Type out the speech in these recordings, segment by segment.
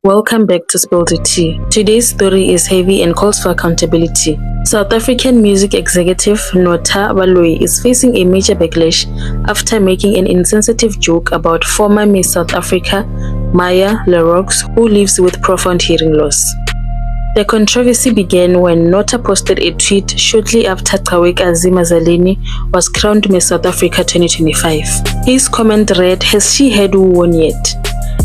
Welcome back to Spill the Tea. Today's story is heavy and calls for accountability. South African music executive Nota Baloyi is facing a major backlash after making an insensitive joke about former Miss South Africa Maya Leroux, who lives with profound hearing loss. The controversy began when Nota posted a tweet shortly after Cawekazi Mazaleni was crowned Miss South Africa 2025. His comment read, "Has she had who won yet?"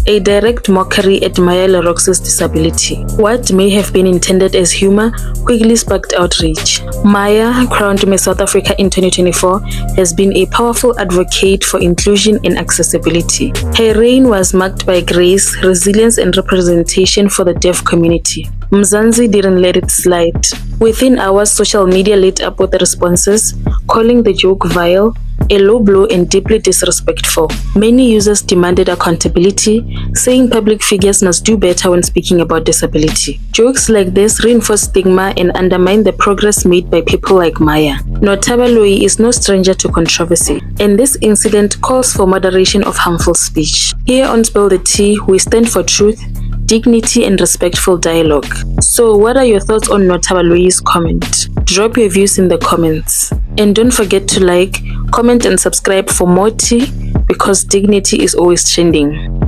A direct mockery at Maya Leroux's disability. What may have been intended as humor quickly sparked outrage. Maya, crowned Miss South Africa in 2024, has been a powerful advocate for inclusion and accessibility. Her reign was marked by grace, resilience, and representation for the deaf community. Mzansi didn't let it slide. Within hours, social media lit up with the responses, calling the joke vile, a low blow, and deeply disrespectful. Many users demanded accountability, saying public figures must do better when speaking about disability. Jokes like this reinforce stigma and undermine the progress made by people like Maya. Nota Baloyi is no stranger to controversy, and this incident calls for moderation of harmful speech. Here on Spill the Tea, we stand for truth, dignity, and respectful dialogue. So what are your thoughts on Nota Baloyi's comment? Drop your views in the comments. And don't forget to like, comment, and subscribe for more tea, because dignity is always trending.